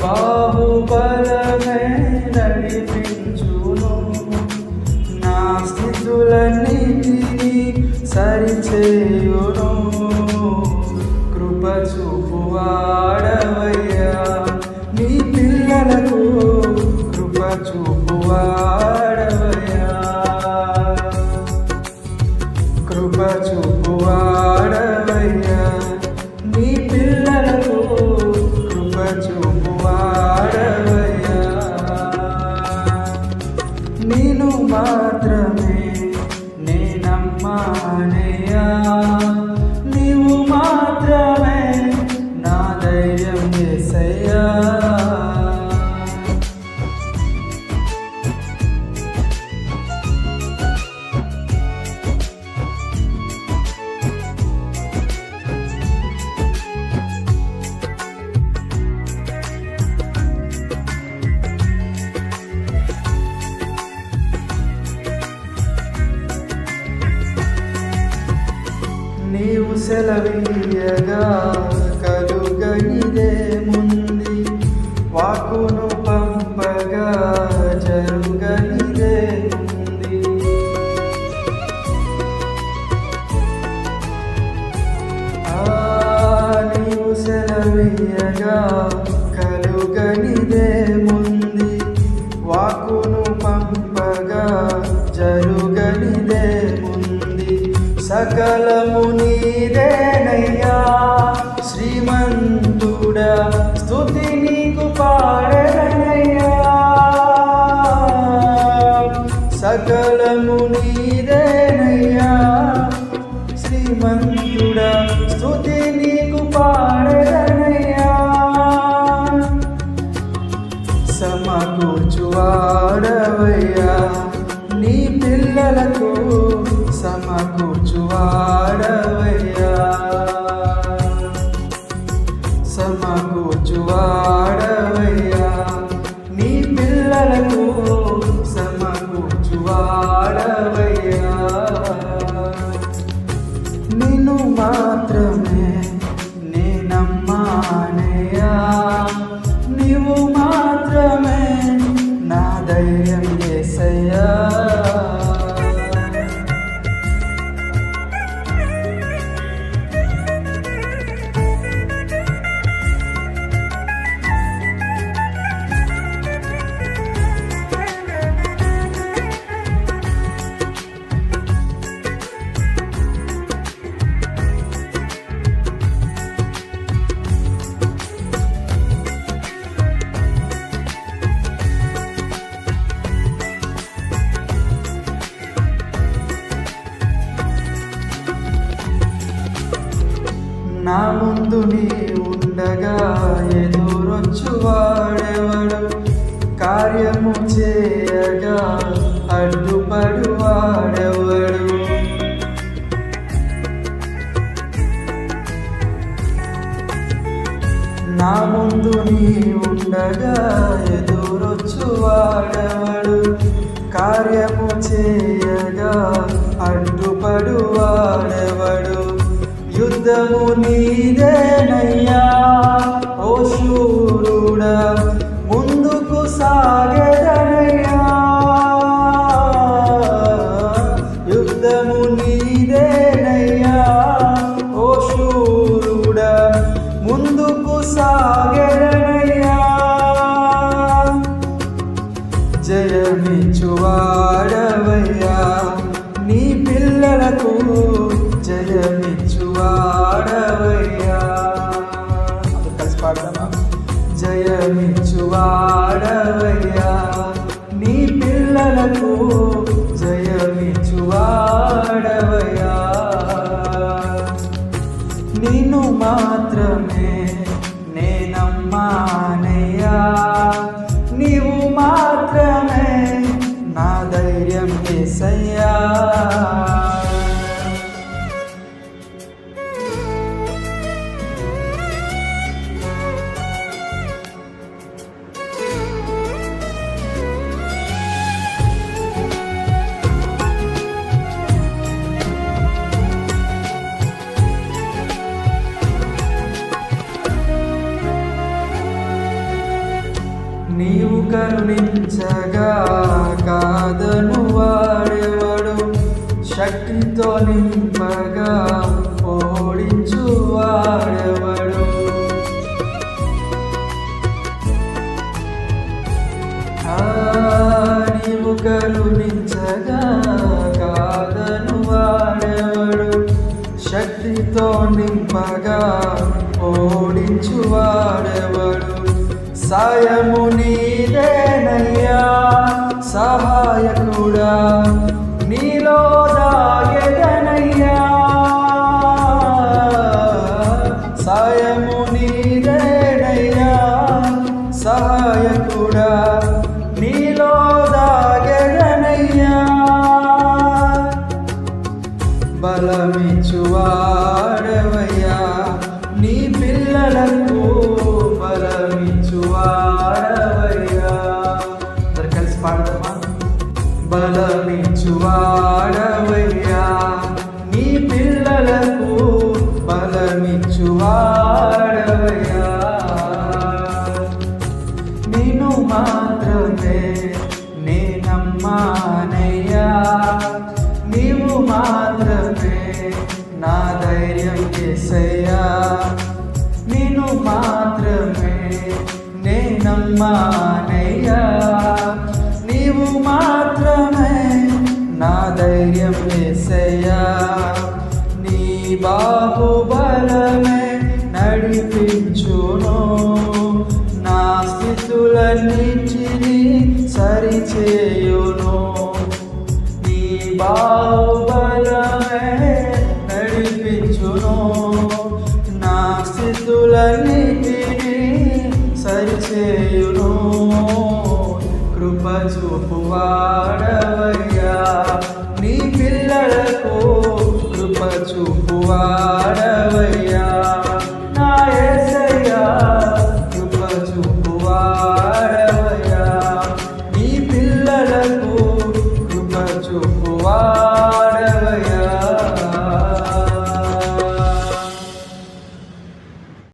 బాహుబలమే నడిపించును, నా స్థితులన్నిటినీ సరిచేయును. కృప చూపువాడవయ్యా నీ పిల్లలకు, కృప చూపువాడవయ్యా, కృప చూపువాడవయ్యా నీ పిల్లలకు, కృప చూపువాడవయ్యా. నేను మాత్రమే నేనమ్మానయ్యా, నీవు మాత్రమే నా ధైర్యం యేసయ్యా. నీవు సెలవీయగా కలుగనిదేముంది, వాక్కును పంపగా జరుగనిదేముంది. నీవు సెలవీయగా కలుగనిదేముంది, వాక్కును పంపగా జరుగనిదేముంది. సకలము నీదేనయ్యా శ్రీమంతుడా, స్తుతి నీకు పాడెదనయ్యా. సకలము నీదేనయ్యా శ్రీమంతుడా, స్తుతి నీకు పాడెదనయ్యా. సమకూర్చువాడవయ్యా నీ పిల్లలకు, సమకూర్చువాడవయ్యా, సమకూర్చువాడవయ్యా నీ పిల్లలకు, సమకూర్చువాడవయ్యా. నిన్ను మాత్రమే నేనమ్మానయ్యా, నీవు మాత్రమే నా ధైర్యం యేసయ్యా. నా ముందు నీ ఉండగా ఎదురొచ్చువాడెవడు, కార్యము చేయగా అడ్డుపడువాడెవడు. నా ముందు నీ ఉండగా ఎదురొచ్చువాడెవడు, కార్యము చేయగా అడ్డుపడువాడెవడు. యుద్ధము నీదేనయ్యా ఓ శూరుడా, ముందుకు సాగెదనయ్యా. యుద్ధము నీదేనయ్యా ఓ శూరుడా, ముందుకు సాగెదనయ్యా. జయమిచ్చువాడవయ్యా నీ పిల్లలకు, జయమిచ్చువాడవయ్యా. కలిసి పాడదామా? జయమిచ్చువాడవయ్యా నీ పిల్లలకు, జయమిచ్చువాడవయ్యా. నిన్ను మాత్రమే నేనమ్మానయ్యా, నీవు మాత్రమే నా ధైర్యం యేసయ్యా. నీవు కరుణించగా కాదను వాడెవడు, శక్తితో నింపగా ఓడించు వాడెవడు. నీవు కరుణించగా కాదను వాడెవడు, శక్తితో నింపగా ఓడించు వాడెవడు. సాయము నీదేనయ్యా సహాయకుడా, నీలో దాగెదనయ్యా. సాయము నీదేనయ్యా సహాయకుడా, నీలో దాగెదనయ్యా. బలమిచ్చువాడవయ్యా నీ పిల్లలకు, బలమిచ్చువాడవయ్యా. అందరు కలిసి పాడదామా? బలమిచ్చువాడవయ్యా నీ పిల్లలకు, బలమిచ్చువాడవయ్యా. నిన్ను మాత్రమే నే నమ్మానయ్యా, నీవు మాత్రమే నా ధైర్యం యేసయ్యా. నిన్ను మాత్రమే నే నమ్మానయ్యా, నీవు మాత్రమే నా ధైర్యం యేసయ్యా. నీ బాహుబలమే నడిపించును, నా స్థితులన్నిటినీ సరిచేయును. నీ బాహుబలమే నడిపించును, నా స్థితులన్నిటినీ సరిచేయును. కృప చూపువాడవయ్యా నీ పిల్లలకు, కృప చూపువాడవయ్యా నా యేసయ్యా. కృప చూపువాడవయ్యా నీ పిల్లలకు, కృప చూపువా